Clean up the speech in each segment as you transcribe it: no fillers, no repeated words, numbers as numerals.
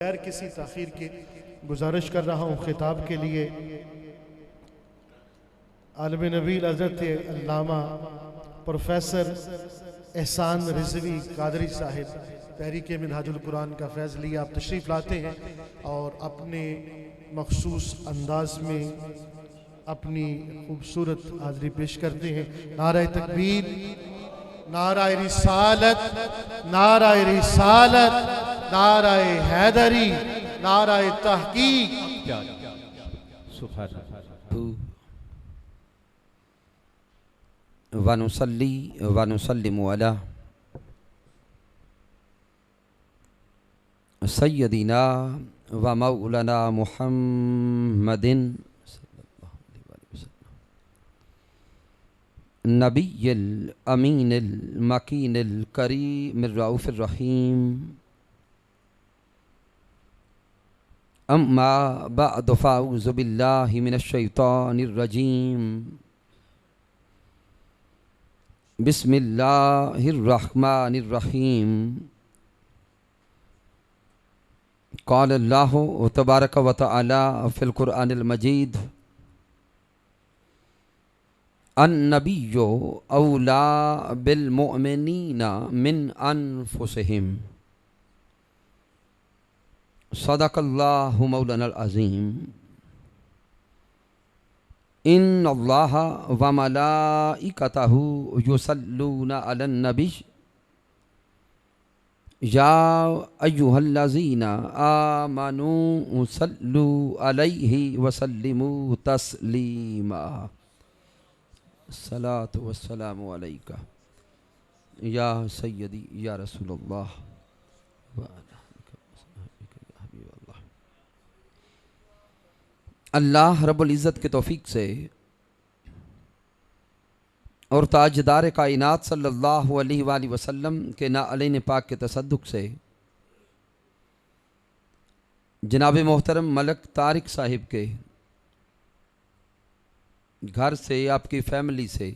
बगैर किसी ताख़ीर के गुजारिश कर रहा हूँ खिताब के लिए आलिम नबील हज़रत अल्लामा प्रोफेसर एहसान रिज़वी कादरी साहिब तहरीक मिनहाजुल कुरान का फैज़ लिए आप तशरीफ़ लाते हैं और अपने मखसूस अंदाज में अपनी खूबसूरत हाज़री पेश करते हैं। नारा तकबीर, नारा रिसालत, नारा रिसालत, नारा हैदरी, नारा तहकीक। वनुसल्ली वनुसल्लिमु अला सय्यदिना व मौलाना मुहम्मदिन नबिय्यिल अमीनिल मकीनिल करीमिर रऊफ़िर रहीम। अम्मा बअद फ़अऊज़ु बिल्लाहि मिनश शैतानिर रजीम। बिस्मिल्लाहिर रहमानिर रहीम। क़ाल अल्लाहु तबारक व तआला फ़िल क़ुरआनिल मजीद अन्नबिय्यु औला बिल मुअमिनीना मिन अनफुसिहिम। सदक़ल्लाहु मौलानल अज़ीम। इन्नल्लाहा व मलाइकतहु युसल्लूना अलन नबी या अय्युहल्लज़ीना आमनू सल्लू अलैहि वसल्लिमू तस्लीमा। सलातु वस्सलामु अलैका या सय्यदी या रसूलल्लाह। अल्लाह रब्बुल इज़्ज़त के तौफीक से और ताजदार कायनात सल्लल्लाहु अलैहि वसल्लम के नाअलैन पाक के तसद्दुक़ से जनाब मोहतरम मलक तारिक साहिब के घर से, आपकी फैमिली से,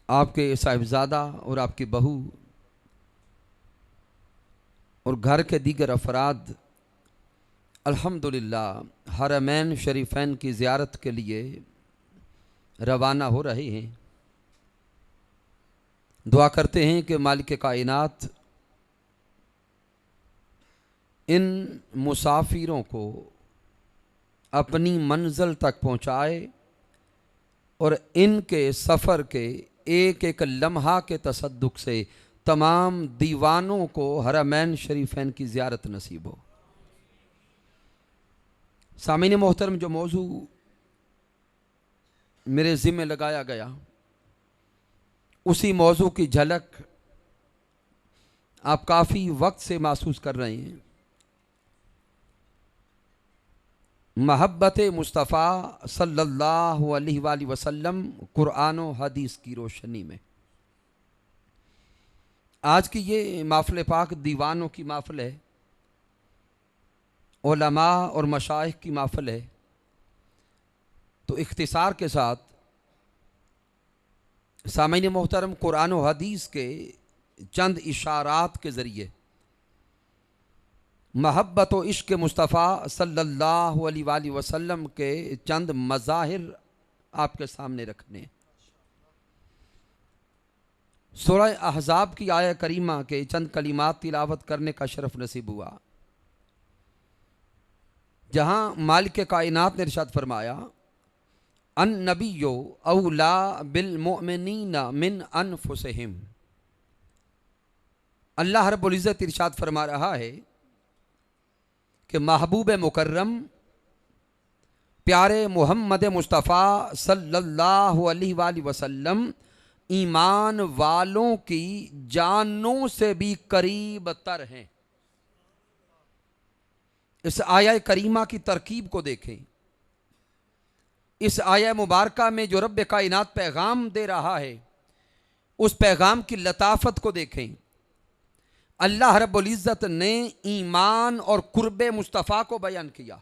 आपके साहिबजादा और आपकी बहू और घर के दीगर अफराद अल्हम्दुलिल्लाह हरमैन शरीफैन की ज़ियारत के लिए रवाना हो रहे हैं। दुआ करते हैं कि मालिक कायनात इन मुसाफिरों को अपनी मंजिल तक पहुँचाए और इनके सफ़र के एक एक लम्हा के तसद्दुक़ से तमाम दीवानों को हरमैन शरीफैन की ज़ियारत नसीब हो। सामीन मोहतरम, जो मौजू मेरे ज़िम्मे लगाया गया उसी मौजू की झलक आप काफ़ी वक्त से महसूस कर रहे हैं। महब्बत मुस्तफ़ा सल्लल्लाहु अलैहि वसल्लम कुरान और हदीस की रोशनी में आज की ये महफ़िल पाक दीवानों की महफ़िल है, उलमा और मशाइख की महफ़िल है। तो इख्तिसार के साथ सामीन मोहतरम कुरान और हदीस के चंद इशारात के ज़रिए महब्बत व इश्क़ मुस्तफ़ा सल्लल्लाहु अलैहि वसल्लम के चंद मज़ाहिर आपके सामने रखने। सूरह अहज़ाब की आया करीमा के चंद कलिमात तिलावत करने का शरफ़ नसीब हुआ, जहाँ मालिक कायनात ने इरशाद फरमाया अन्नबिय्यु औला बिल मुअमिनीना मिन अनफुसिहिम। अल्लाह रब्बुल इज़्ज़त इरशाद फरमा रहा है कि महबूब मुकर्रम प्यारे मोहम्मद मुस्तफ़ा सल्लल्लाहु अलैहि वसल्लम ईमान वालों की जानों से भी करीब तर हैं। इस आया करीमा की तरकीब को देखें। इस आया मुबारका में जो रब्ब कायनात पैगाम दे रहा है उस पैगाम की लताफत को देखें। अल्लाह रब्बुल इज़्ज़त ने ईमान और कुर्ब मुस्तफ़ा को बयान किया।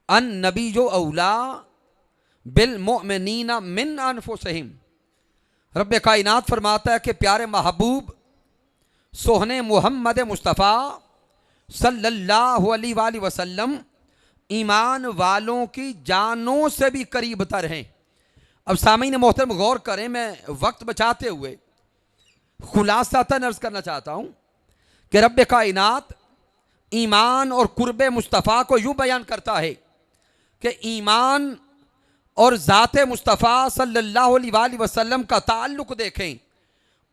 अन नबी जो औला बिल मुअमिनीना मिन अनफुसिहिम। रब्ब कायनात फरमाता है कि प्यारे महबूब सोहने मोहम्मद मुस्तफ़ा सल्लल्लाहु अलैहि वसल्लम ईमान वालों की जानों से भी करीब तर हैं। अब सामीन मोहतरम गौर करें, मैं वक्त बचाते हुए खुलासातन अर्ज करना चाहता हूं कि रब्बे कायनात ईमान और कुर्बे मुस्तफ़ा को यूं बयान करता है कि ईमान और ज़ाते मुस्तफ़ा सल्लल्लाहु अलैहि वसल्लम का ताल्लुक देखें।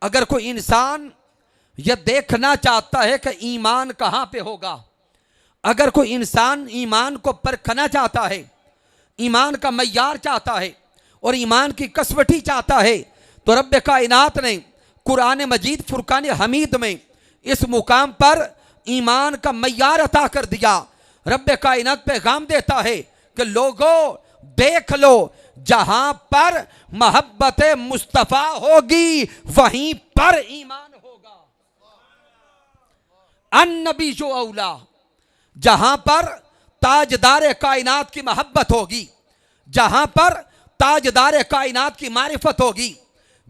अगर कोई इंसान यह देखना चाहता है कि ईमान कहाँ पे होगा, अगर कोई इंसान ईमान को परखना चाहता है, ईमान का मय्यार चाहता है और ईमान की कसवटी चाहता है, तो रब्ब कायनात ने कुरान मजीद फुरकान हमीद में इस मुकाम पर ईमान का मय्यार अता कर दिया। रब्ब कायनात पैगाम देता है कि लोगों देख लो, जहां पर मोहब्बत मुस्तफ़ा होगी वहीं पर ईमान होगा। अन्नबी जो औला, जहां पर ताजदार कायनात की मोहब्बत होगी, जहां पर ताजदार कायनात की मारिफत होगी,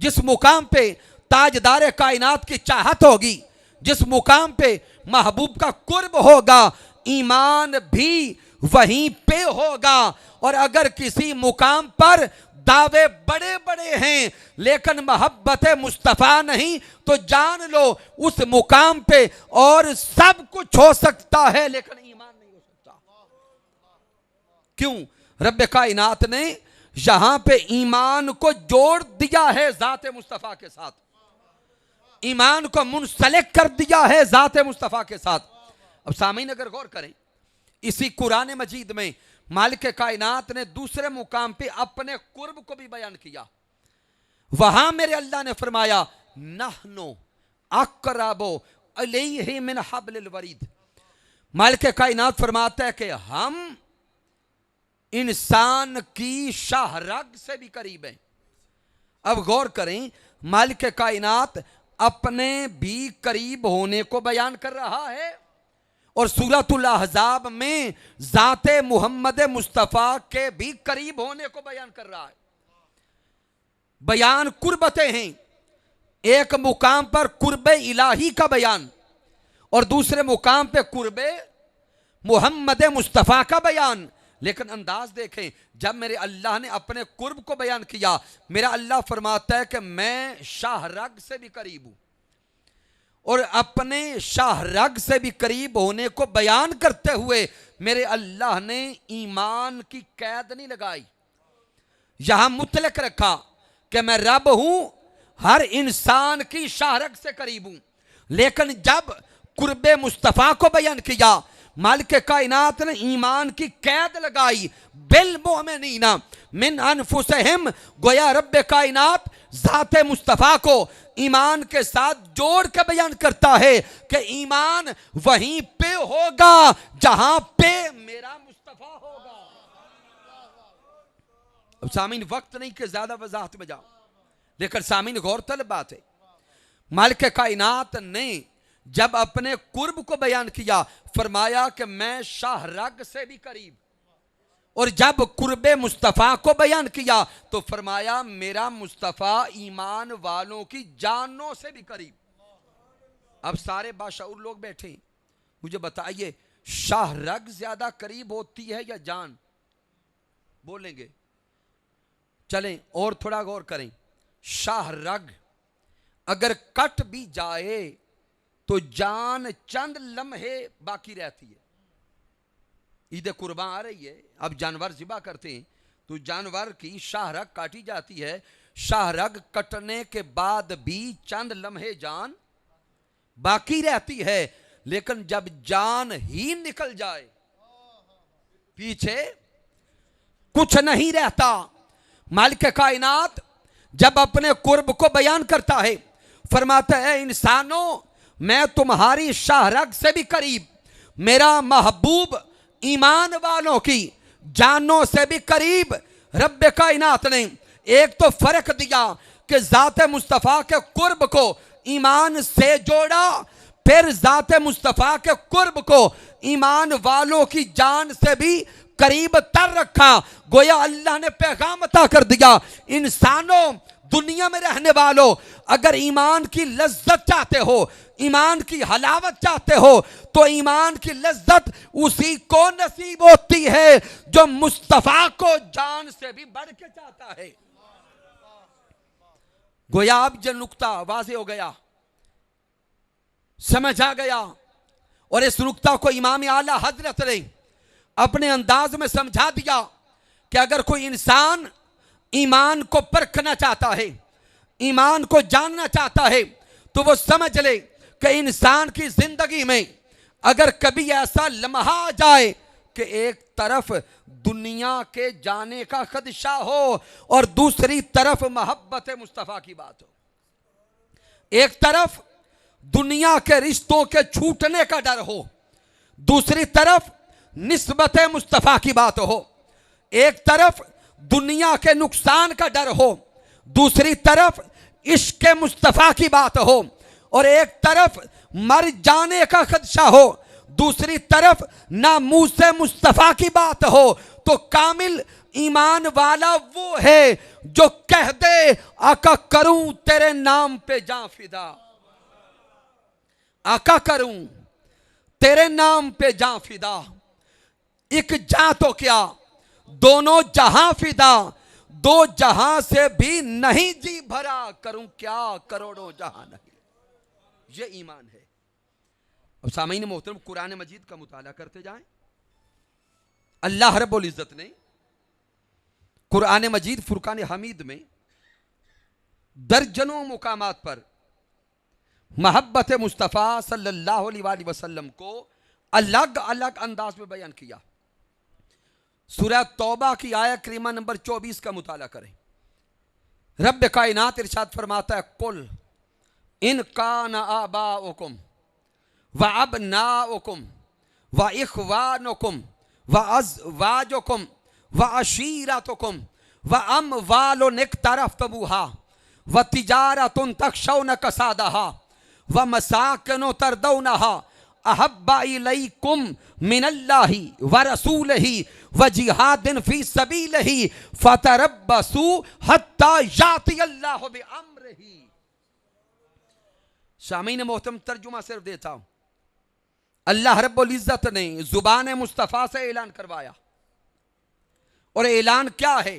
जिस मुकाम पे ताजदार कायनात की चाहत होगी, जिस मुकाम पे महबूब का कुर्ब होगा, ईमान भी वहीं पे होगा। और अगर किसी मुकाम पर दावे बड़े बड़े हैं लेकिन मोहब्बत मुस्तफ़ा नहीं, तो जान लो उस मुकाम पे और सब कुछ हो सकता है लेकिन ईमान नहीं हो सकता। क्यों? रब्ब कायनात ने यहां पे ईमान को जोड़ दिया है ज़ाते मुस्तफ़ा के साथ, ईमान को मुंसलिक कर दिया है ज़ाते मुस्तफ़ा के साथ। अब सामीन अगर गौर करें, इसी कुरान मजीद में मालिक कायनात ने दूसरे मुकाम पे अपने कुर्ब को भी बयान किया। वहां मेरे अल्लाह ने फरमाया नहनो अक़रबो अलैहि मिन हब्लिल वरीद। मालिक कायनात फरमाता है कि हम इंसान की शाहरग से भी करीब हैं। अब गौर करें, मालिक कायनात अपने भी करीब होने को बयान कर रहा है और सूरतुल अहज़ाब में ज़ाते मुहम्मद मुस्तफ़ा के भी करीब होने को बयान कर रहा है। बयान कुर्बतें हैं, एक मुकाम पर कुर्बे इलाही का बयान और दूसरे मुकाम पे कुर्बे मुहम्मद मुस्तफ़ा का बयान। लेकिन अंदाज देखें, जब मेरे अल्लाह ने अपने कुर्ब को बयान किया, मेरा अल्लाह फरमाता है कि मैं शाहरग से भी करीब हूं और अपने शाहरग से भी करीब होने को बयान करते हुए मेरे अल्लाह ने ईमान की कैद नहीं लगाई, यहां मुतलक रखा कि मैं रब हूं, हर इंसान की शाहरग से करीब हूं। लेकिन जब कुर्बे मुस्तफ़ा को बयान किया, मालिक कायनात ने ईमान की कैद लगाई, बिल मोमिनीना मिन अनफुसिहिम। गोया रब्ब कायनात ज़ाते मुस्तफ़ा को ईमान के साथ जोड़ के बयान करता है कि ईमान वहीं पे होगा जहां पे मेरा मुस्तफ़ा होगा। अब सामीन वक्त नहीं कि ज्यादा वजाहत में जाओ, लेकिन सामीन गौर तलब बात है, मालिक कायनात ने जब अपने कुर्ब को बयान किया फरमाया कि मैं शाहरग से भी करीब, और जब कुर्बे मुस्तफ़ा को बयान किया तो फरमाया मेरा मुस्तफ़ा ईमान वालों की जानों से भी करीब। अब सारे बाशऊर लोग बैठे, मुझे बताइए शाहरग ज्यादा करीब होती है या जान? बोलेंगे? चलें और थोड़ा गौर करें। शाहरग अगर कट भी जाए तो जान चंद लम्हे बाकी रहती है। ईद कुर्बान आ रही है, अब जानवर ज़िबा करते हैं तो जानवर की शाहरग काटी जाती है, शाहरग कटने के बाद भी चंद लम्हे जान बाकी रहती है। लेकिन जब जान ही निकल जाए पीछे कुछ नहीं रहता। मालिक कायनात जब अपने कुर्ब को बयान करता है फरमाता है इंसानों मैं तुम्हारी शाहरग से भी करीब, मेरा महबूब ईमान वालों की जानों से भी करीब। रब्ब कायनात ने एक तो फर्क दिया कि ज़ाते मुस्तफ़ा के कुर्ब को ईमान से जोड़ा, फिर ज़ाते मुस्तफ़ा के कुर्ब को ईमान वालों की जान से भी करीब तर रखा। गोया अल्लाह ने पैगाम अता कर दिया इंसानों दुनिया में रहने वालों, अगर ईमान की लज्जत चाहते हो, ईमान की हलावत चाहते हो, तो ईमान की लज्जत उसी को नसीब होती है जो मुस्तफा को जान से भी बढ़ के चाहता है। गोया अब जो नुक्ता वाज़ेह हो गया, समझ आ गया, और इस नुक्ता को इमाम आला हजरत ने अपने अंदाज में समझा दिया कि अगर कोई इंसान ईमान को परखना चाहता है, ईमान को जानना चाहता है, तो वो समझ ले कि इंसान की जिंदगी में अगर कभी ऐसा लम्हा आ जाए कि एक तरफ दुनिया के जाने का खदशा हो और दूसरी तरफ मोहब्बत मुस्तफ़ा की बात हो, एक तरफ दुनिया के रिश्तों के छूटने का डर हो, दूसरी तरफ निस्बत मुस्तफ़ा की बात हो, एक तरफ दुनिया के नुकसान का डर हो, दूसरी तरफ इश्क मुस्तफ़ा की बात हो, और एक तरफ मर जाने का खदशा हो, दूसरी तरफ नामूस मुस्तफ़ा की बात हो, तो कामिल ईमान वाला वो है जो कह दे आका करूं तेरे नाम पे जां फिदा, आका करूं तेरे नाम पे जां फिदा। एक जां तो क्या, दोनों जहां फिदा, दो जहां से भी नहीं जी भरा, करूं क्या करोड़ों जहां नहीं, ये ईमान है। अब सामीन मोहतरम, कुरान मजीद का मुताला करते जाएं। अल्लाह रब्बुल इज्जत ने कुरान मजीद फुरकान हमीद में दर्जनों मुकामात पर मोहब्बत मुस्तफ़ा सल्लल्लाहु अलैहि वसल्लम को अलग अलग अंदाज में बयान किया। सूरह तौबा की आयत करीमा नंबर 24 का मुताला करें। रब कायनात इरशाद फरमाता है, कुल इन कान आबाउकुम व अबनाउकुम व इख्वानुकुम व अज़वाजुकुम व अशीरतुकुम व अमवालुन इक्तरफ्तमुहा व तिजारतुन तखशौन कसादहा व मसाकिनु तरदौनहा अहब्बा इलैकुम मिनल्लाहि व रसूलिही व जिहादिन फी सबीलिही फतरब्बसू हत्ता याति अल्लाहु बिअम्रिही। शामीन मोहतरम, तर्जुमा सिर्फ देता हूं। अल्लाह रब्बुल इज्जत ने जुबान मुस्तफ़ा से ऐलान करवाया, और ऐलान क्या है?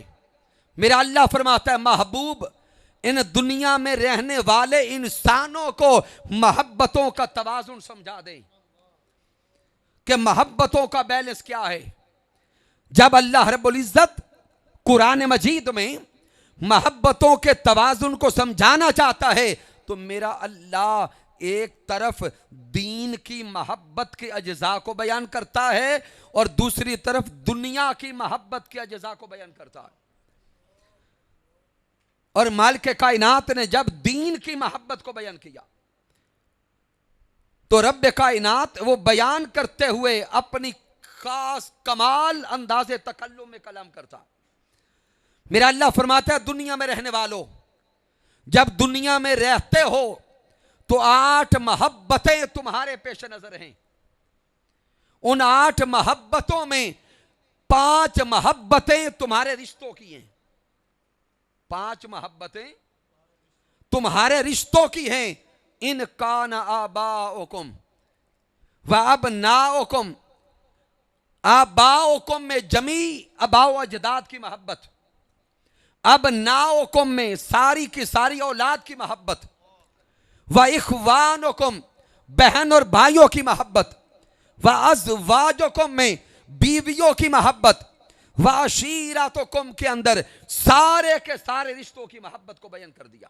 मेरा अल्लाह फरमाता है, महबूब इन दुनिया में रहने वाले इंसानों को मोहब्बतों का तवाजुन समझा दें कि मोहब्बतों का बैलेंस क्या है। जब अल्लाह रब्बुल इज्जत कुरान मजीद में मोहब्बतों के तवाजुन को समझाना चाहता है, तो मेरा अल्लाह एक तरफ दीन की मोहब्बत के अज्जा को बयान करता है और दूसरी तरफ दुनिया की मोहब्बत के अज्जा को बयान करता है। और मालिक कायनात ने जब दीन की मोहब्बत को बयान किया, तो रब कायनात वो बयान करते हुए अपनी खास कमाल अंदाज़े तकल्लुम में कलाम करता। मेरा अल्लाह फरमाता है, दुनिया में रहने वालों, जब दुनिया में रहते हो तो 8 मोहब्बतें तुम्हारे पेश नजर हैं। उन 8 मोहब्बतों में 5 मोहब्बतें तुम्हारे रिश्तों की हैं। 5 मोहब्बतें तुम्हारे रिश्तों की हैं। इन कान आबाउकुम व अबनाउकुम, आबाउकुम में जमी अबाओ अजदाद की मोहब्बत, अबनाउकुम में सारी की सारी औलाद की मोहब्बत, व इख्वानुकुम बहन और भाइयों की मोहब्बत, व अज़वाजुकुम में बीवियों की मोहब्बत, व अशीरतुकुम के अंदर सारे के सारे रिश्तों की मोहब्बत को बयान कर दिया।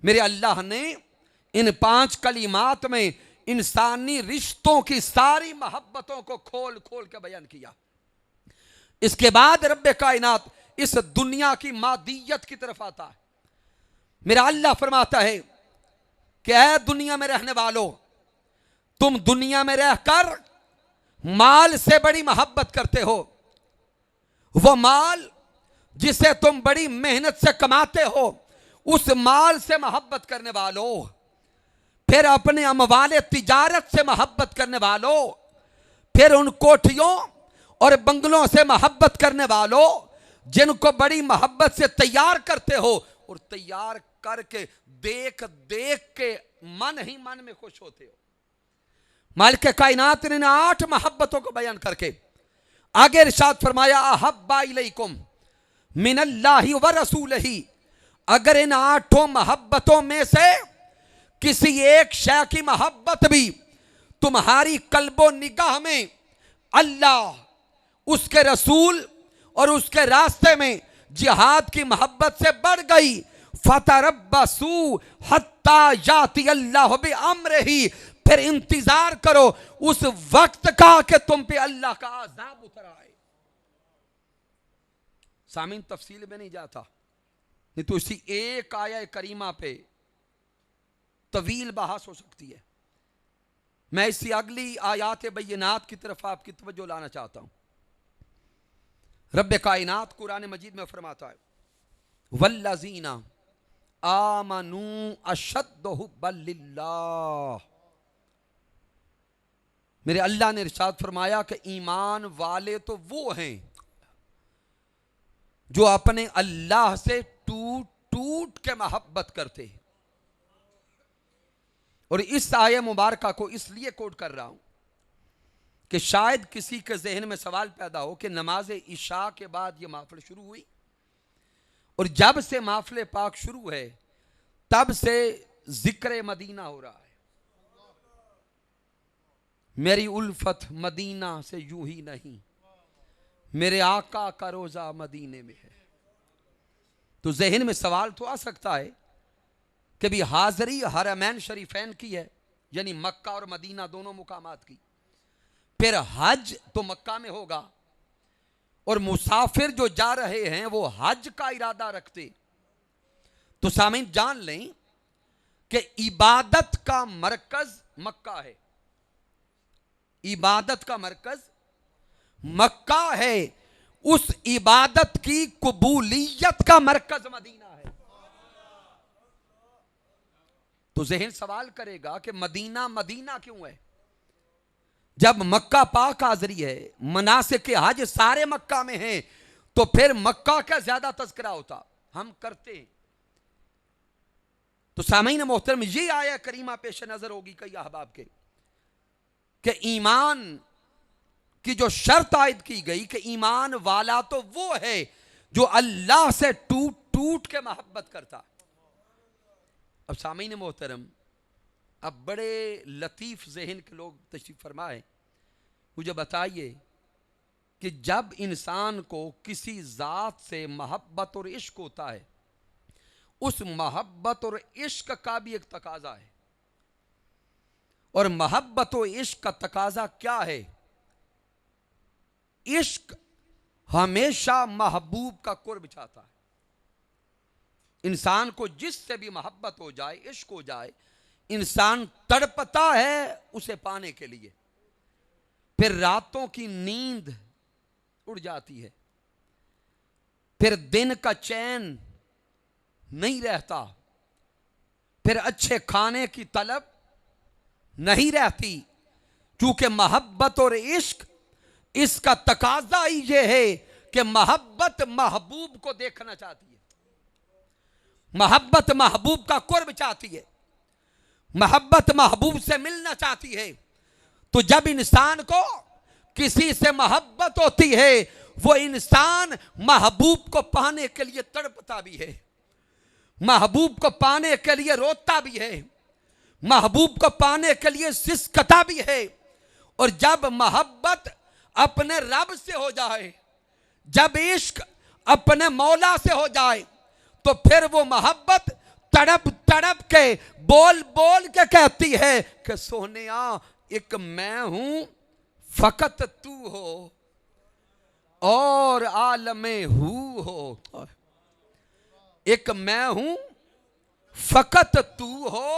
मेरे अल्लाह ने इन 5 कलिमात में इंसानी रिश्तों की सारी मोहब्बतों को खोल खोल के बयान किया। इसके बाद रब्बे कायनात इस दुनिया की मादियत की तरफ आता है। मेरा अल्लाह फरमाता है कि ऐ दुनिया में रहने वालों, तुम दुनिया में रहकर माल से बड़ी मोहब्बत करते हो। वो माल जिसे तुम बड़ी मेहनत से कमाते हो, उस माल से मोहब्बत करने वालों, फिर अपने अमवाले तिजारत से मोहब्बत करने वालों, फिर उन कोठियों और बंगलों से मोहब्बत करने वालों जिनको बड़ी मोहब्बत से तैयार करते हो, और तैयार करके देख देख के मन ही मन में खुश होते हो। मालिक कायनात ने 8 मोहब्बतों को बयान करके आगे इरशाद फरमाया, अहब्बा इलैकुम मिनल्लाहि व रसूलिही। अगर इन 8 मोहब्बतों में से किसी एक शय की मोहब्बत भी तुम्हारी कल्बो निगाह में अल्लाह, उसके रसूल और उसके रास्ते में जिहाद की मोहब्बत से बढ़ गई, फतरब्बसू हत्ता याती अल्लाह बिअम्रिही, फिर इंतजार करो उस वक्त का कि तुम पे अल्लाह का अज़ाब उतर आए। सामीन तफसील में नहीं जाता, नहीं तो इसी एक आया करीमा पे तवील बहस हो सकती है। मैं इसी अगली आयात बय्यनात की तरफ आपकी तवज्जो लाना चाहता हूं। रब्बे कायनात कुरान मजीद में फरमाता है, वल्लज़ीना आमनू अशद्दु हुब्बन लिल्लाह। मेरे अल्लाह ने इरशाद फरमाया कि ईमान वाले तो वो हैं जो अपने अल्लाह से टूट टूट के मोहब्बत करते हैं। और इस आय मुबारका को इसलिए कोट कर रहा हूं कि शायद किसी के जहन में सवाल पैदा हो कि नमाज इशा के बाद यह महफिल शुरू हुई और जब से महफिल पाक शुरू है तब से जिक्र मदीना हो रहा है। मेरी उल्फत मदीना से यूं ही नहीं, मेरे आका का रोजा मदीने में है। तो जहन में सवाल तो आ सकता है कि भी हाजरी हरमैन शरीफैन की है, यानी मक्का और मदीना दोनों मुकामात की, फिर हज तो मक्का में होगा और मुसाफिर जो जा रहे हैं वो हज का इरादा रखते। तो सामीन जान लें कि इबादत का मरकज मक्का है, इबादत का मरकज मक्का है, उस इबादत की कबूलियत का मरकज मदीना है। तो जहन सवाल करेगा कि मदीना मदीना क्यों है जब मक्का पाक हाजरी है, मनासिक के हज सारे मक्का में हैं, तो फिर मक्का का ज्यादा तज़किरा होता, हम करते हैं। तो सामीन मोहतरम ये आया करीमा पेश नजर होगी कई अहबाब के कि ईमान की जो शर्त आयद की गई कि ईमान वाला तो वो है जो अल्लाह से टूट टूट के मोहब्बत करता। अब सामीन मोहतरम, अब बड़े लतीफ जहन के लोग तशरीफ फरमाए, मुझे बताइए कि जब इंसान को किसी ज़ात से मोहब्बत और इश्क होता है, उस मोहब्बत और इश्क का भी एक तकाजा है। और मोहब्बत और इश्क का तकाजा क्या है? इश्क हमेशा महबूब का कुर्ब चाहता है। इंसान को जिससे भी मोहब्बत हो जाए, इश्क हो जाए, इंसान तड़पता है उसे पाने के लिए। फिर रातों की नींद उड़ जाती है, फिर दिन का चैन नहीं रहता, फिर अच्छे खाने की तलब नहीं रहती, क्योंकि मोहब्बत और इश्क इसका तकाजा ही यह है कि मोहब्बत महबूब को देखना चाहती है, मोहब्बत महबूब का कुर्ब चाहती है, मोहब्बत महबूब से मिलना चाहती है। तो जब इंसान को किसी से मोहब्बत होती है, वो इंसान महबूब को पाने के लिए तड़पता भी है, महबूब को पाने के लिए रोता भी है, महबूब को पाने के लिए सिसकता भी है। और जब मोहब्बत अपने रब से हो जाए, जब इश्क अपने मौला से हो जाए, तो फिर वो मोहब्बत तड़प तड़प के बोल बोल के कहती है कि सोनिया एक मैं हूं फकत तू हो और आलमे हू हो। एक मैं हूं फकत तू हो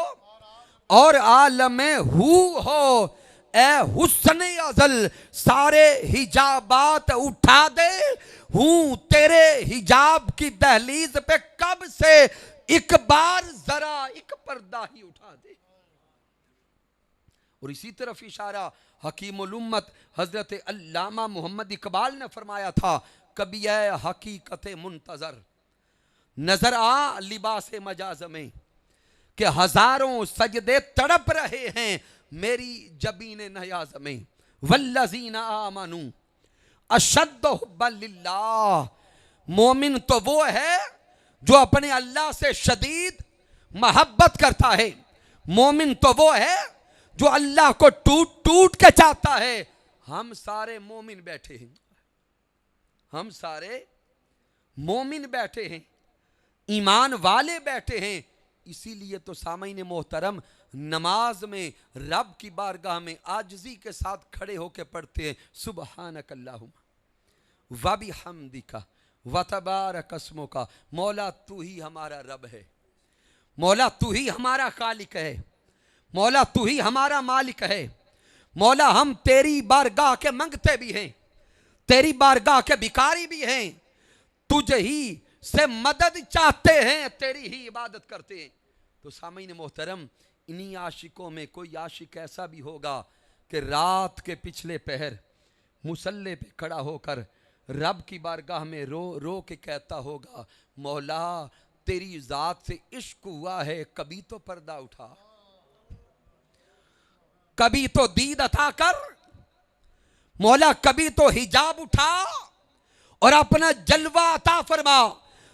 और आलमे हू हो। ए हुस्न अज़ल सारे हिजाबात उठा दे, हूं तेरे हिजाब की दहलीज पे कब से, एक बार जरा एक पर्दा ही उठा दे। और इसी तरफ इशारा हकीमुल उम्मत हजरत अल्लामा मोहम्मद इकबाल ने फरमाया था, कभी है हकीकत मुंतजर नजर आ लिबास मजाज में कि हजारों सजदे तड़प रहे हैं मेरी जबीन नयाज में। वल्लज़ीना आमनू अशद्द हुब्बन लिल्लाह, मोमिन तो वो है जो अपने अल्लाह से शदीद मोहब्बत करता है। मोमिन तो वो है जो अल्लाह को टूट टूट के चाहता है। हम सारे मोमिन बैठे हैं, हम सारे मोमिन बैठे हैं, ईमान वाले बैठे हैं। इसीलिए तो सामईन मोहतरम नमाज में रब की बारगाह में आजिज़ी के साथ खड़े होकर पढ़ते हैं सुबहानक अल्लाहुम्मा व बिहम्दिका व तबारक अस्मुका। मौला तू ही हमारा रब है, मौला तू ही हमारा खालिक है, मौला तू ही हमारा मालिक है। मौला हम तेरी बारगाह के मंगते भी हैं, तेरी बारगाह के भिखारी भी हैं, तुझे ही से मदद चाहते हैं, तेरी ही इबादत करते हैं। तो सामईन मोहतरम इन्हीं आशिकों में कोई आशिक ऐसा भी होगा कि रात के पिछले पहर मुसल्ले पे खड़ा होकर रब की बारगाह में रो रो के कहता होगा मौला तेरी जात से इश्क हुआ है, कभी तो पर्दा उठा, कभी तो दीद अता कर, मौला कभी तो हिजाब उठा और अपना जलवा अता फरमा।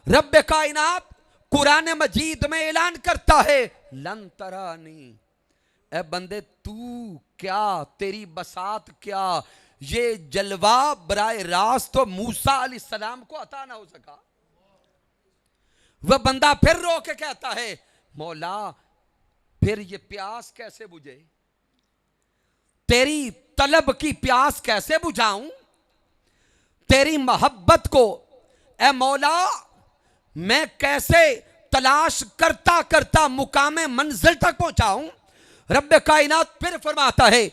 रब कायनात कुरान मजीद में ऐलान करता है लन तरानी, ए बंदे तू क्या, तेरी बसात क्या, ये जलवा बराए रास्त तो मूसा अलैहिस्सलाम को अता ना हो सका। वह बंदा फिर रो के कहता है मौला फिर ये प्यास कैसे बुझे, तेरी तलब की प्यास कैसे बुझाऊं, तेरी मोहब्बत को ए मौला मैं कैसे तलाश करता करता मुकामे मंजिल तक पहुंचाऊं। रब कायनात फिर फरमाता है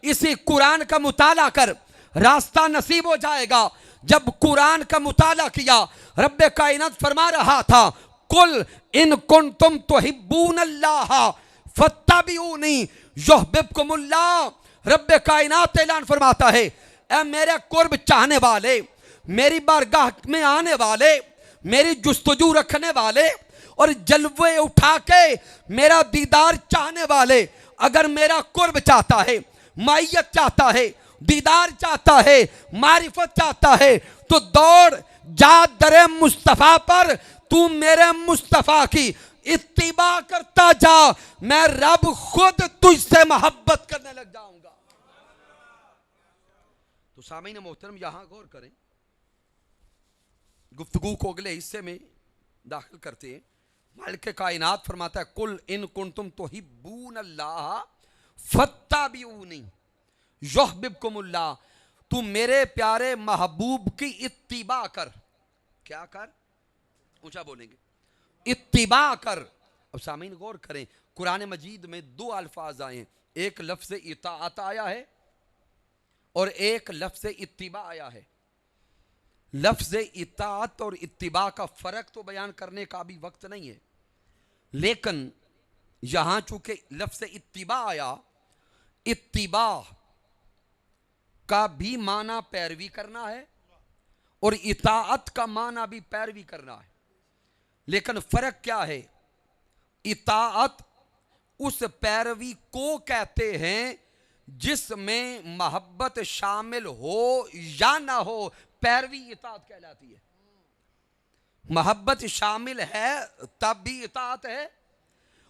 इसी कुरान का मुताला कर, रास्ता नसीब हो जाएगा। जब कुरान का मुताला किया रब कायनात फरमा रहा था कुल इन कुंतुम तुहिब्बूनल्लाह फत्तबिऊनी युहब्बुकुमुल्लाह। रब कायनात ऐलान फरमाता है ए मेरे कुर्ब चाहने वाले, मेरी बारगाह में आने वाले, मेरी जुस्तजू रखने वाले और जलवे उठा के मेरा दीदार चाहने वाले, अगर मेरा कुर्ब चाहता है, मायत चाहता है, दीदार चाहता है, मारिफत चाहता है तो दौड़ जा दरे मुस्तफा पर, तू मेरे मुस्तफा की इत्तिबा करता जा, मैं रब खुद तुझसे मोहब्बत करने लग जाऊंगा। तो सामीन मोहतरम यहां गौर करें, गुफ्तगू को अगले हिस्से में दाखिल करते हैं। मालिक कायनात फरमाता है कुल इन कुंतुम तुहिब्बूनल्लाह फत्तबिऊनी युहब्बुकुमुल्लाह, तू मेरे प्यारे महबूब की इत्तिबा कर। क्या कर, ऊंचा बोलेंगे, इत्तिबा कर। अब सामीन गौर करें कुरान मजीद में दो अल्फाज आए हैं, एक लफ्ज़ इताअत आया है और एक लफ्ज़ इत्तिबा आया है। लफ्ज़ इताअत और इत्तिबा का फ़र्क तो बयान करने का भी वक्त नहीं है, लेकिन यहां चूंकि लफ्ज़ इत्तिबा आया, इत्तिबा का भी माना पैरवी करना है और इताअत का माना भी पैरवी करना है। लेकिन फ़र्क क्या है, इताअत उस पैरवी को कहते हैं जिसमें मोहब्बत शामिल हो या ना हो, पैरवी इताअत कहलाती है। मोहब्बत शामिल है तब भी इताअत है,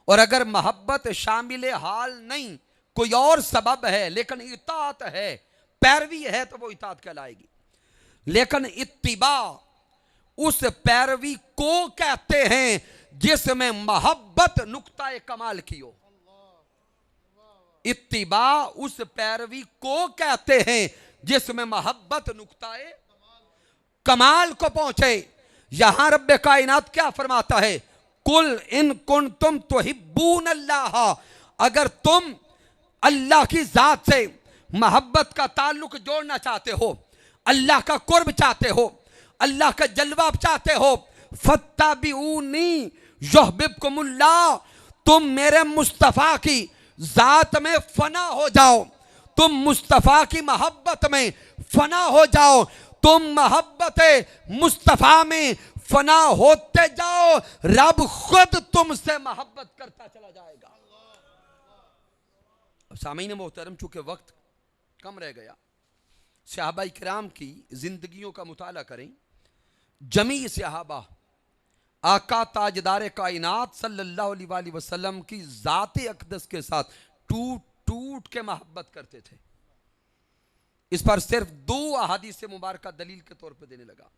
और अगर मोहब्बत शामिल हाल नहीं, कोई और सबब है लेकिन इताअत है, पैरवी है, तो वो इताअत कहलाएगी। लेकिन इत्तिबा उस पैरवी को कहते हैं जिसमें मोहब्बत नुक्ता कमाल की हो। इत्तिबा उस पैरवी को कहते हैं जिसमें मोहब्बत नुक्ता कमाल को पहुंचे। यहां रब्बे कायनात क्या फरमाता है, कुल इन कुंतुम तुहिब्बूनल्लाह, अगर तुम अल्लाह की जात से मोहब्बत का ताल्लुक जोड़ना चाहते हो, अल्लाह का कुर्ब चाहते हो, अल्लाह का जलवा चाहते हो, फत्तबिऊनी युहब्बुकुमुल्लाह, तुम मेरे मुस्तफ़ा की जात में फना हो जाओ, तुम मुस्तफ़ा की मोहब्बत में फना हो जाओ, तुम मोहब्बत मुस्तफ़ा में फना होते जाओ, रब खुद तुमसे मोहब्बत करता चला जाएगा। सामीन मोहतरम, चूंकि वक्त कम रह गया, सहाबा इकराम की जिंदगियों का मुताला करें। जमी सहाबा आका ताजदार कायनात सल्लल्लाहु अलैहि वसल्लम की ज़ात अक़दस के साथ टूट टूट के मोहब्बत करते थे। इस पर सिर्फ 2 अहादीस मुबारक दलील के तौर पर देने लगा,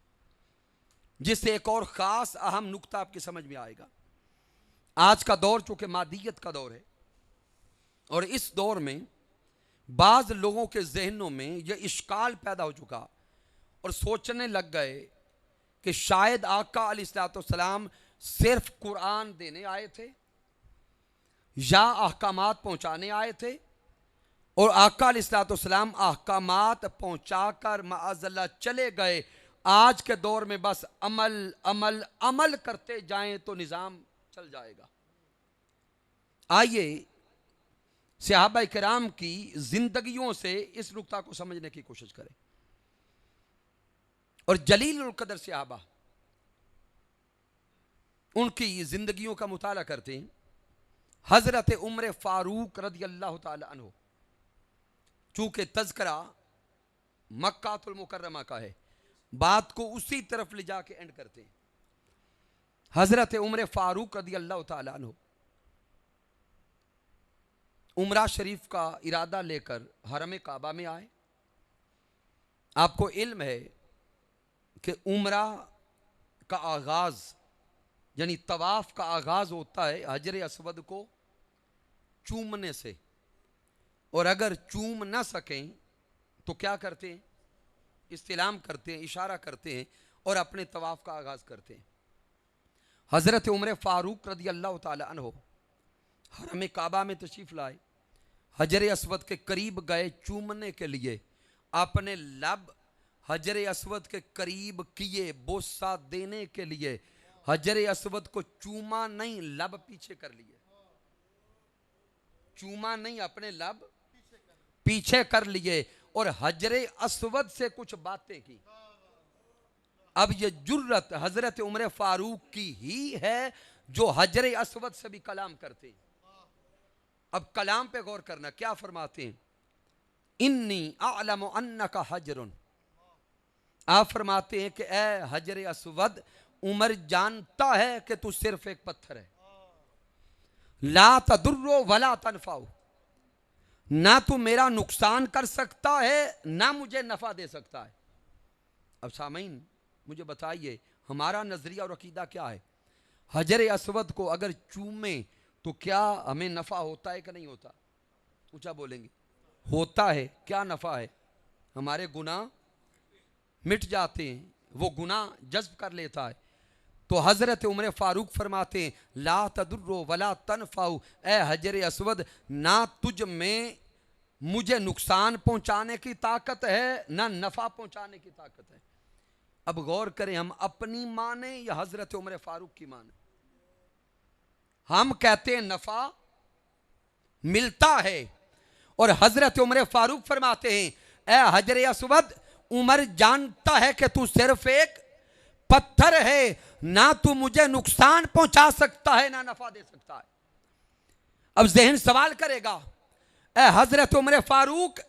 जिससे एक और ख़ास अहम नुक्ता आपकी समझ में आएगा। आज का दौर चूँकि मादियत का दौर है, और इस दौर में बाज़ लोगों के जहनों में यह इश्काल पैदा हो चुका और सोचने लग गए कि शायद आका अलैहिस्सलाम सिर्फ कुरान देने आए थे या अहकामात पहुँचाने आए थे, और आका अलैहिस्सलाम अहकामात पहुँचाकर माअज़ल्लाह चले गए। आज के दौर में बस अमल अमल अमल करते जाएं तो निज़ाम चल जाएगा। आइए सहाबा किराम की जिंदगियों से इस नुक्ता को समझने की कोशिश करें। और जलीलुल कदर सहाबा, उनकी जिंदगियों का मुताला करते हैं। हजरत उमर फारूक रज़ी अल्लाह ताला अन्हु, चूंकि तज़किरा मक्कातुल मुकर्रमा का है, बात को उसी तरफ ले जाके एंड करते हैं। हजरत उमर फारूक रज़ी अल्लाह ताला अन्हु उमरा शरीफ का इरादा लेकर हरम काबा में आए। आपको इल्म है कि उमरा का आगाज यानी तवाफ का आगाज होता है हजर असवद को चूमने से, और अगर चूम ना सकें तो क्या करते हैं? इस्तिलाम करते हैं, इशारा करते हैं और अपने तवाफ का आगाज करते हैं। हजरत उमर फारूक रज़ी अल्लाह ताला अन्हु हरम काबा में तशरीफ लाए, हजर असवद के करीब गए चूमने के लिए, अपने लब हजर असवद के करीब किए बोसा देने के लिए। हजर असवद को चूमा नहीं, लब पीछे कर लिए। चूमा नहीं, अपने लब पीछे कर लिए और हजर असवद से कुछ बातें की। अब ये जुर्रत हजरत उमर फारूक की ही है जो हजर असवद से भी कलाम करते हैं। अब कलाम पे गौर करना, क्या फरमाते हैं? इन्नी अअलमु अन्नका हजरुन, आप फरमाते हैं कि ए हजर असवद, उमर जानता है कि तू सिर्फ एक पत्थर है। ला तदुर्रो वला तनफाउ, ना तू मेरा नुकसान कर सकता है ना मुझे नफा दे सकता है। अब सामीन मुझे बताइए, हमारा नजरिया और अकीदा क्या है? हजर असवद को अगर चूमे तो क्या हमें नफा होता है कि नहीं होता? ऊंचा बोलेंगे, होता है। क्या नफा है? हमारे गुनाह मिट जाते हैं, वो गुनाह जज्ब कर लेता है। तो हजरत उमर फारूक फरमाते हैं ला तदुर्रो वला तनफाउ, ए हजर असवद, ना तुझ में मुझे नुकसान पहुंचाने की ताकत है ना नफा पहुंचाने की ताकत है। अब गौर करें, हम अपनी माने या हजरत उमर फारूक की माने? हम कहते हैं नफा मिलता है, और हजरत उमर फारूक फरमाते हैं ए हजर असवद, उमर जानता है कि तू सिर्फ एक पत्थर है, ना तू मुझे नुकसान पहुंचा सकता है ना नफा दे सकता है। अब जहन सवाल करेगा, ए हजरत उमर फारूक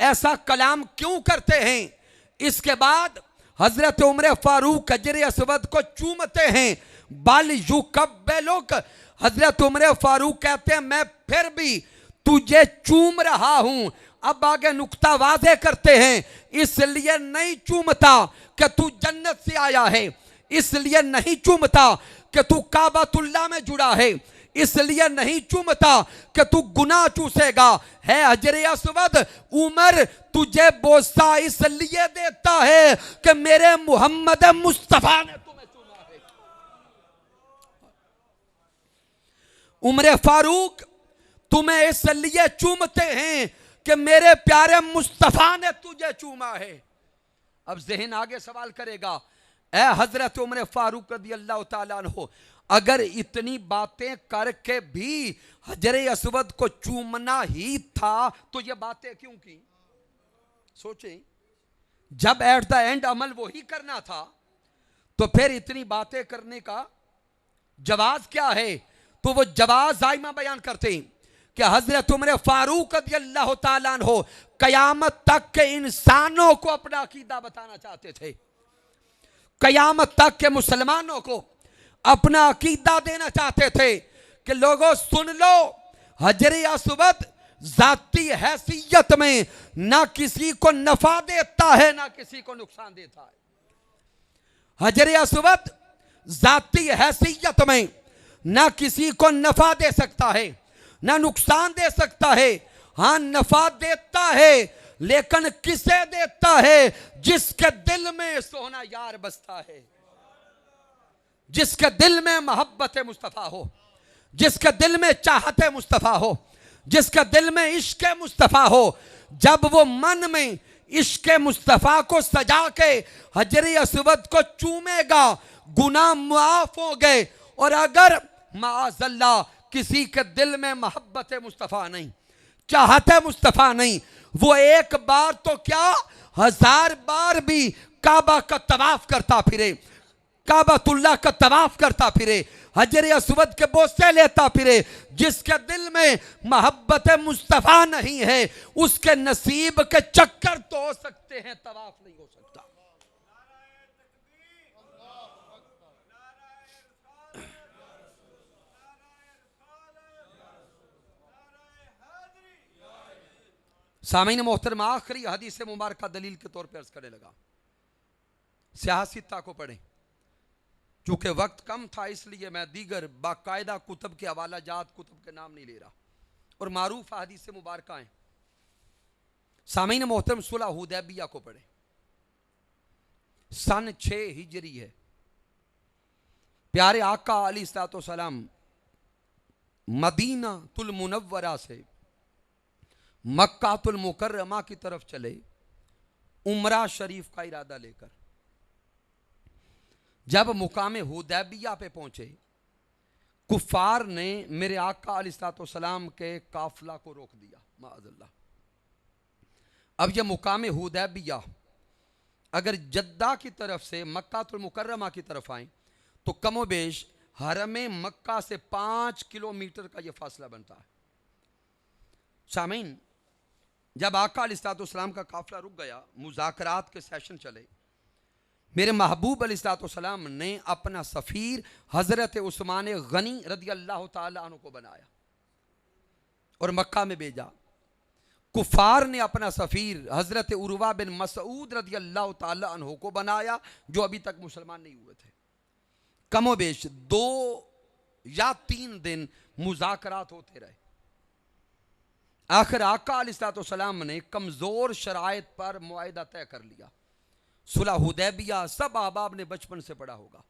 ऐसा कलाम क्यों करते हैं? इसके बाद हजरत उमर फारूक हजर असवद को चूमते हैं। बल युकब्बिलुक, हजरत उमर फारूक कहते हैं मैं फिर भी तुझे चूम रहा हूं। अब आगे नुक्ता वाज़े करते हैं, इसलिए नहीं चूमता कि तू जन्नत से आया है, इसलिए नहीं चूमता कि तू काबतुल्लाह में जुड़ा है, इसलिए नहीं चूमता कि तू गुनाह चूसेगा। है हजर असवद, उमर तुझे बोसा इसलिए देता है कि मेरे मोहम्मद मुस्तफा ने तुम्हें चूमा है। उमर फारूक तुम्हें इसलिए चूमते हैं कि मेरे प्यारे मुस्तफा ने तुझे चूमा है। अब जहन आगे सवाल करेगा, ए हजरत उमर फारूक रज़ी अल्लाह ताला अन्हु, अगर इतनी बातें करके भी हजर असवद को चूमना ही था तो ये बातें क्यों की? सोचें, जब एट द एंड अमल वही करना था तो फिर इतनी बातें करने का जवाज क्या है? तो वो जवाज आइमा बयान करते हैं कि हजरत उमर फारूक रज़ियल्लाहु ताला अन्हु कयामत तक के इंसानों को अपना अकीदा बताना चाहते थे, कयामत तक के मुसलमानों को अपना अकीदा देना चाहते थे कि लोगों सुन लो, हजर अस्वद जाती हैसियत में ना किसी को नफा देता है ना किसी को नुकसान देता है। हजर अस्वद जाती हैसियत में ना किसी को नफा दे सकता है ना नुकसान दे सकता है। हाँ, नफा देता है, लेकिन किसे देता है? जिसके दिल में सोना यार बसता है, जिसके दिल में मोहब्बत मुस्तफ़ा हो, जिसके दिल में चाहते मुस्तफ़ा हो, जिसके दिल में इश्क मुस्तफ़ा हो। जब वो मन में इश्क मुस्तफ़ा को सजा के हजर अस्वद को चूमेगा, गुनाह मुआफ हो गए। और अगर माअज़ल्लाह किसी के दिल में मोहब्बत मुस्तफ़ा नहीं, चाहते मुस्तफ़ा नहीं, वो एक बार तो क्या 1000 बार भी काबा का तवाफ करता फिरे, काबातुल्लाह का तवाफ करता फिरे, हजर अस्वद के बोसे लेता फिरे। जिसके दिल में मोहब्बत मुस्तफ़ा नहीं है उसके नसीब के चक्कर तो हो सकते हैं, तवाफ नहीं हो सकता। सामीन मोहतरम, आखिरी हदीस मुबारक दलील के तौर पर अर्ज करने लगा। सियासिता को पढ़ें, चूंकि वक्त कम था इसलिए मैं दीगर बाकायदा कुतुब के हवाला जात कुतुब के नाम नहीं ले रहा और मारूफ हदीस मुबारक हैं। सामीन मोहतरम, सुलह हुदैबिया को पढ़ें, सन 6 हिजरी है। प्यारे आका अलैहिस्सलाम मदीना तुल मुनव्वरा से मक्का तुल मुकर्रमा की तरफ चले, उमरा शरीफ का इरादा लेकर। जब मुकाम हुदैबिया पे पहुंचे, कुफार ने मेरे आका अलैहिस्सलाम के काफिला को रोक दिया, माअज़ल्लाह। अब ये मुकाम हुदैबिया अगर जद्दा की तरफ से मक्का तुल मुकर्रमा की तरफ आए तो कमोबेश हरम मक्का से 5 किलोमीटर का यह फासला बनता है। सामीन, जब आका अलैहिस्सलाम का काफिला रुक गया, मुज़ाकरात के सेशन चले, मेरे महबूब अलैहिस्सलाम ने अपना सफ़ीर हज़रत उस्मान गनी रज़ियल्लाहु ताला अन्हु को बनाया और मक्का में भेजा। कुफार ने अपना सफ़ीर हज़रत उरवा बिन मसऊद रज़ियल्लाहु ताला अन्हु को बनाया, जो अभी तक मुसलमान नहीं हुए थे। कमोबेश 2 या 3 दिन मुज़ाकरात होते रहे। आखिर आका अलैहिस्सलाम ने कमज़ोर शराइत पर मुआहिदा तय कर लिया। सुलह हुदैबिया सब अहबाब ने बचपन से पढ़ा होगा।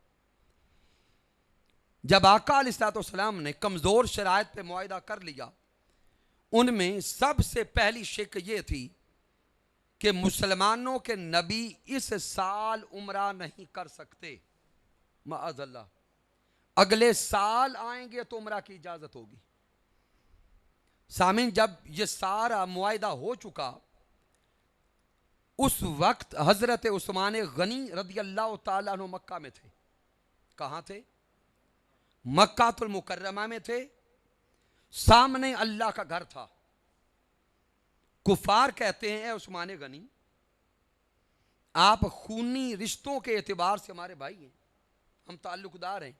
जब आका अलैहिस्सलाम ने कमज़ोर शराइत पे मुआहिदा कर लिया, उनमें सबसे पहली शिक ये थी कि मुसलमानों के नबी इस साल उम्रा नहीं कर सकते, माअज़ल्लाह। अगले साल आएंगे तो उम्रा की इजाज़त होगी। सामीन, जब ये सारा मुआहिदा हो चुका, उस वक्त हजरत उस्मान गनी रज़ियल्लाहु ताला अन्हु मक्का में थे। कहां थे? मक्कातुल मुकर्रमा में थे। सामने अल्लाह का घर था। कुफार कहते हैं, ए उस्मान गनी, आप खूनी रिश्तों के एतबार से हमारे भाई हैं, हम ताल्लुकदार हैं।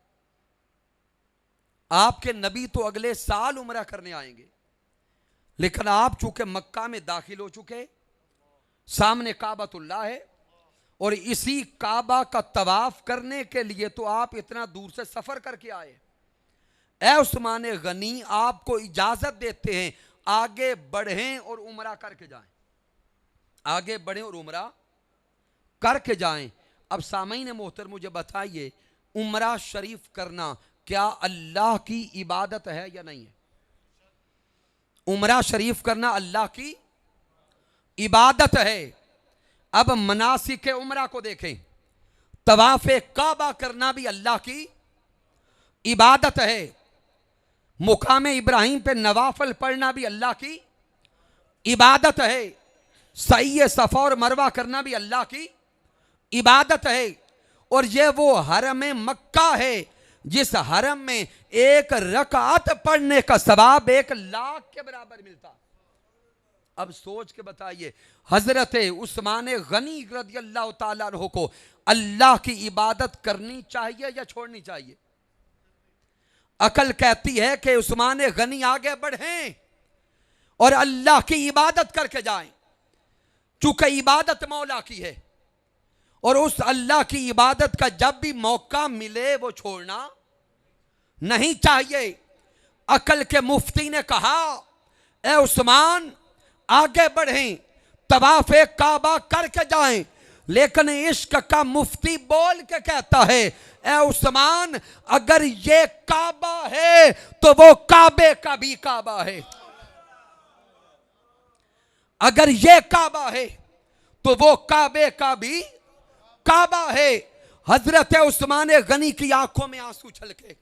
आपके नबी तो अगले साल उम्रा करने आएंगे, लेकिन आप चूंकि मक्का में दाखिल हो चुके, सामने काबातुल्लाह है और इसी काबा का तवाफ करने के लिए तो आप इतना दूर से सफर करके आए। ए उस्मान गनी, आपको इजाजत देते हैं आगे बढ़ें और उम्रा करके जाएं, आगे बढ़ें और उम्रा करके जाएं। अब सामीन मोहतर, मुझे बताइए, उम्रा शरीफ करना क्या अल्लाह की इबादत है या नहीं है? उम्रा शरीफ करना अल्लाह की इबादत है। अब मनासिक उम्रा को देखें, तवाफ काबा करना भी अल्लाह की इबादत है। मुकाम इब्राहिम पे नवाफल पढ़ना भी अल्लाह की इबादत है। सही सफ़ा और मरवा करना भी अल्लाह की इबादत है। और ये वो हरम मक्का है जिस हरम में एक रकात पढ़ने का सवाब 1 लाख के बराबर मिलता। अब सोच के बताइए, हजरत उस्मान गनी रज़ी अल्लाह ताला अन्हु को अल्लाह की इबादत करनी चाहिए या छोड़नी चाहिए? अकल कहती है कि उस्मान गनी आगे बढ़ें और अल्लाह की इबादत करके जाएं, चूंकि इबादत मौला की है और उस अल्लाह की इबादत का जब भी मौका मिले वो छोड़ना नहीं चाहिए। अकल के मुफ्ती ने कहा, ए उस्मान आगे बढ़ें, तवाफ़े काबा करके जाएं, लेकिन इश्क का मुफ्ती बोल के कहता है, ए उस्मान अगर ये काबा है तो वो काबे का भी काबा है, अगर ये काबा है तो वो काबे का भी काबा है। हजरत उस्मान गनी की आंखों में आंसू छलके,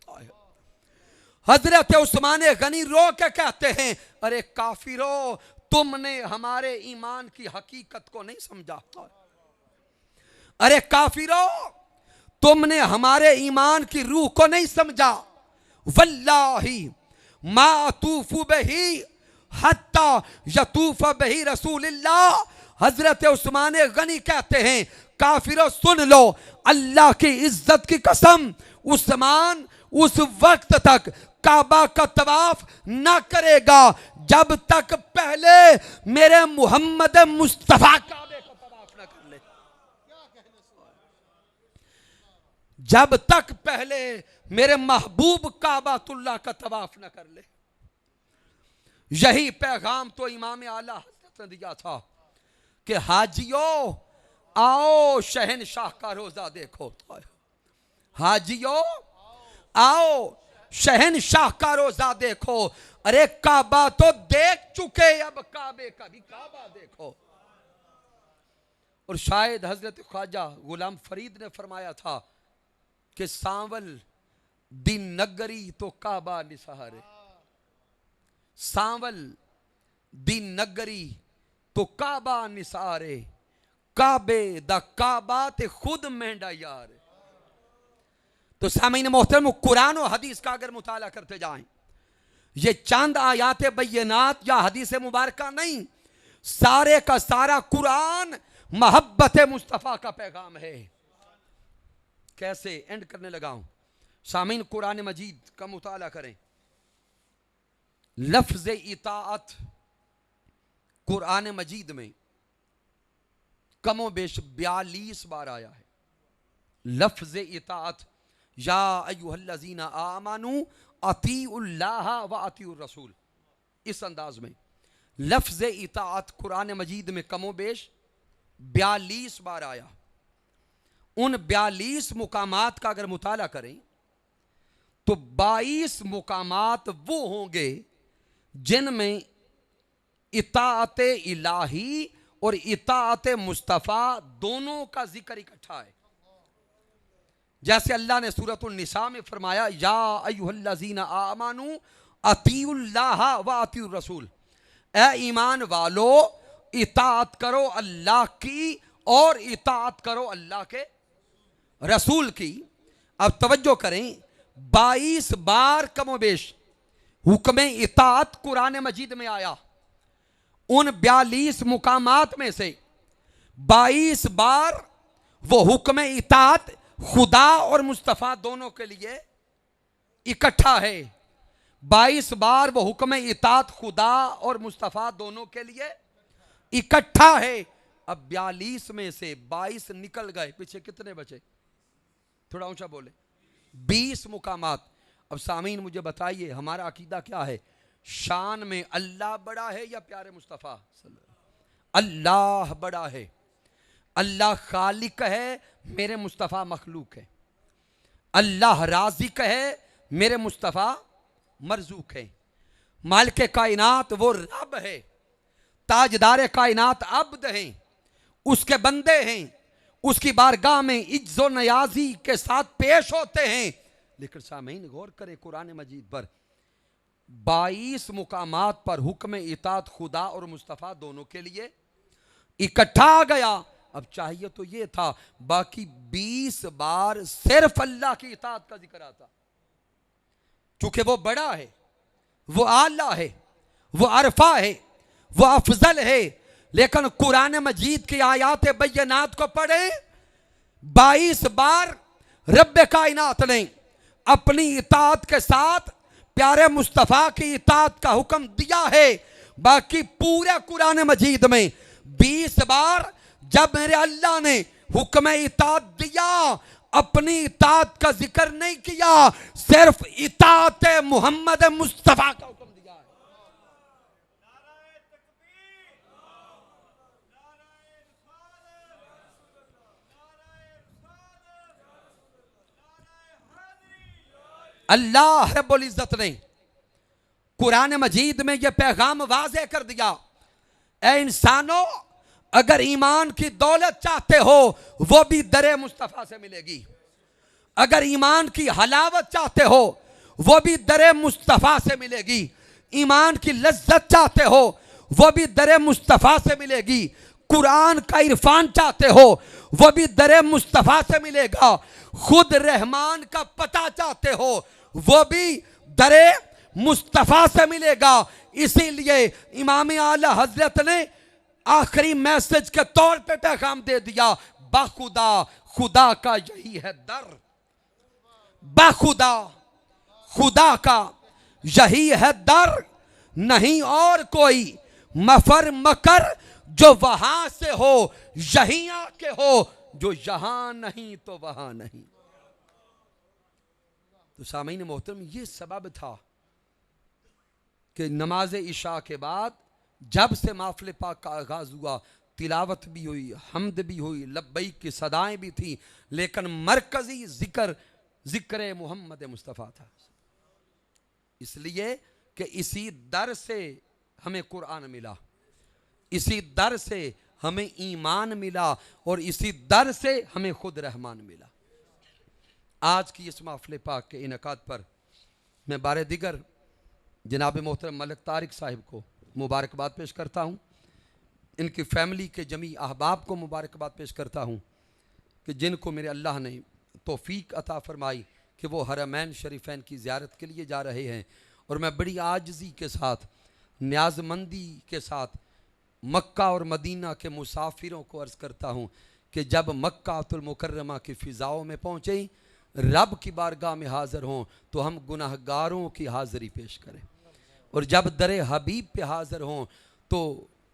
हजरत उस्मान गनी रो के कहते हैं, अरे काफिरों, तुमने हमारे ईमान की हकीकत को नहीं समझा। अरे काफिरों, तुमने हमारे ईमान की रूह को नहीं समझा। वल्लाही मा अतूफु बही हत्ता यतूफ बही रसूलुल्लाह। हजरत उस्मान गनी कहते हैं, काफिरों सुन लो, अल्लाह की इज्जत की कसम, उस्मान उस वक्त तक काबा का तवाफ ना करेगा जब तक पहले मेरे मोहम्मद मुस्तफा काबे का तवाफ ना कर ले, जब तक पहले मेरे महबूब काबातुल्लाह का तवाफ ना कर ले। यही पैगाम तो इमाम आला हज़रत ने दिया था कि हाजियों आओ शहनशाह का रोजा देखो, हाजियों आओ शहनशाह का रोजा देखो। अरे काबा तो देख चुके, अब काबे का भी काबा देखो। और शायद हजरत ख्वाजा गुलाम फरीद ने फरमाया था कि सांवल दिन नगरी तो काबा निसहारे, सांवल दिन नगरी तो काबा निसारे, काबे द काबा ते खुद मेंढा यार। तो सामीन मोहतरम, कुरान और हदीस का अगर मुताला करते जाएं, ये चंद आयात बैयनात या हदीस मुबारका नहीं, सारे का सारा कुरान मोहब्बत मुस्तफ़ा का पैगाम है। कैसे एंड करने लगा हूं, सामीन कुरान मजीद का मुताला करें। लफ्ज इताअत कुरान मजीद में कमो बेश 42 बार आया है। लफ्ज इताअत, या अय्युहल्लज़ीना आमनू अतीउल्लाह व अतीउर रसूल, इस अंदाज में लफ्ज इताअत कुरान मजीद में कमो बेश 42 बार आया। उन 42 मुकामात का अगर मुताला करें तो 22 मुकामात वो होंगे जिनमें इताअत इलाही और इताअत मुस्तफ़ा दोनों का जिक्र इकट्ठा है। जैसे अल्लाह ने सूरतुन निसा में फरमाया, या अय्युहल्लज़ीना आमनू अतीउल्लाह व अतीउर रसूल, ए ईमान वालो इताअत करो अल्लाह की और इताअत करो अल्लाह के रसूल की। अब तवज्जो करें, 22 बार कमोबेश हुक्म इताअत कुरान मजीद में आया। उन 42 मुकामात में से 22 बार वो हुक्म इताअत खुदा और मुस्तफ़ा दोनों के लिए इकट्ठा है। 22 बार वो हुक्म इताअत खुदा और मुस्तफ़ा दोनों के लिए इकट्ठा है। अब 42 में से 22 निकल गए, पीछे कितने बचे? थोड़ा ऊंचा बोले। 20 मुकामात। अब सामीन मुझे बताइए, हमारा अकीदा क्या है? शान में अल्लाह बड़ा है या प्यारे मुस्तफ़ा? अल्लाह बड़ा है, अल्लाह खालिक है, मेरे मुस्तफ़ा मखलूक है। अल्लाह राज़िक है, मेरे मुस्तफ़ा मरज़ूक है। मालिक कायनात वो रब है, ताजदार कायनात अब्द हैं, उसके बंदे हैं, उसकी बारगाह में इज्जो नयाजी के साथ पेश होते हैं। लेकिन सामीन गौर करें, कुरान मजीद पर 22 मुकामात पर हुक्म इताअत खुदा और मुस्तफ़ा दोनों के लिए इकट्ठा आ गया। अब चाहिए तो ये था, बाकी 20 बार सिर्फ अल्लाह की इताअत का जिक्र आता, क्योंकि वो बड़ा है, वो आला है, वो अरफा है, वो अफजल है। लेकिन कुरान मजीद की आयात बैयनात को पढ़े, 22 बार रब्बे कायनात ने अपनी इताअत के साथ प्यारे मुस्तफ़ा की इताअत का हुक्म दिया है। बाकी पूरे कुरान मजीद में 20 बार जब मेरे अल्लाह ने हुक्म इताअत दिया, अपनी इताअत का जिक्र नहीं किया, सिर्फ इताअत मोहम्मद मुस्तफ़ा का हुक्म दिया है। अल्लाह रब्बुल इज्जत ने कुरान मजीद में यह पैगाम वाज़े कर दिया, ए इंसानों, अगर ईमान की दौलत चाहते हो वो भी दरे मुस्तफ़ा से मिलेगी। अगर ईमान की हलावत चाहते हो वो भी दरे मुस्तफ़ा से मिलेगी। ईमान की लज्जत चाहते हो वो भी दरे मुस्तफ़ा से मिलेगी। कुरान का इरफान चाहते हो वो भी दरे मुस्तफ़ा से मिलेगा। खुद रहमान का पता चाहते हो वो भी दरे मुस्तफ़ा से मिलेगा। इसीलिए इमाम आला हजरत ने आखिरी मैसेज के तौर पे पैगाम दे दिया, बाखुदा खुदा का यही है दर, बाखुदा खुदा का यही है दर, नहीं और कोई मफर मकर जो वहां से हो, यहीं आके हो, जो यहां नहीं तो वहां नहीं। तो सामीन मोहतरम, ये सबब था कि नमाज इशा के बाद जब से माफिल पाक का आगाज हुआ, तिलावत भी हुई, हमद भी हुई, लब्बैक की सदाएं भी थी, लेकिन मरकजी जिक्र मोहम्मद मुस्तफ़ा था। इसलिए कि इसी दर से हमें कुरान मिला, इसी दर से हमें ईमान मिला, और इसी दर से हमें खुद रहमान मिला। आज की इस माफिल पाक के इनकाद पर मैं बारे दिगर जनाब मोहतरम मलिक तारिक साहिब को मुबारकबाद पेश करता हूँ। इनकी फैमिली के जमी अहबाब को मुबारकबाद पेश करता हूँ कि जिनको मेरे अल्लाह ने तौफीक अता फरमाई कि वो हरमैन शरीफैन की ज़ियारत के लिए जा रहे हैं। और मैं बड़ी आजिज़ी के साथ, न्याज़मंदी के साथ मक्का और मदीना के मुसाफिरों को अर्ज़ करता हूँ कि जब मक्कातुल मुकर्रमा की फ़िज़ाओं में पहुँचे, रब की बारगाह में हाज़िर हों तो हम गुनाहगारों की हाज़िरी पेश करें, और जब दरे हबीब पे हाज़िर हों तो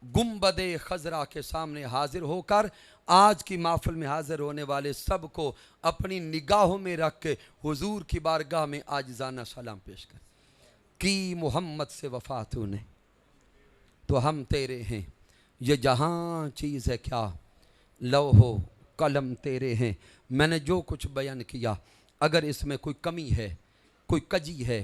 गुम्बदे खजरा के सामने हाज़िर होकर आज की महफिल में हाज़िर होने वाले सब को अपनी निगाहों में रख के हुजूर की बारगाह में आजिज़ाना सलाम पेश करें कि मोहम्मद से वफ़ा तूने तो हम तेरे हैं, ये जहाँ चीज़ है क्या लौहो कलम तेरे हैं। मैंने जो कुछ बयान किया, अगर इसमें कोई कमी है, कोई कजी है,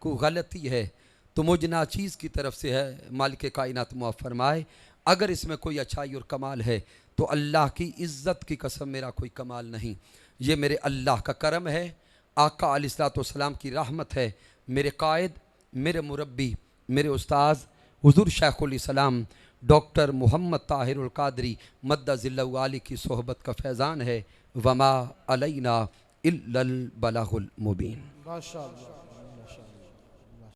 कोई गलती है तो मुझ नाचीज़ की तरफ से है, मालिक कायनात मुआफ़ फरमाए। अगर इसमें कोई अच्छाई और कमाल है तो अल्लाह की इज़्ज़त की कसम मेरा कोई कमाल नहीं, ये मेरे अल्लाह का करम है, आका अलैहिस्सलाम की रहमत है। मेरे कायद, मेरे मुरब्बी, मेरे उस्ताद हुज़ूर शेखुल इस्लाम डॉक्टर मोहम्मद ताहिरुल कादरी मद्दज़िल्लहु आली की सोहबत का फैज़ान है। वमा अलैना इल्लल बलागुल मुबीन। माशाअल्लाह।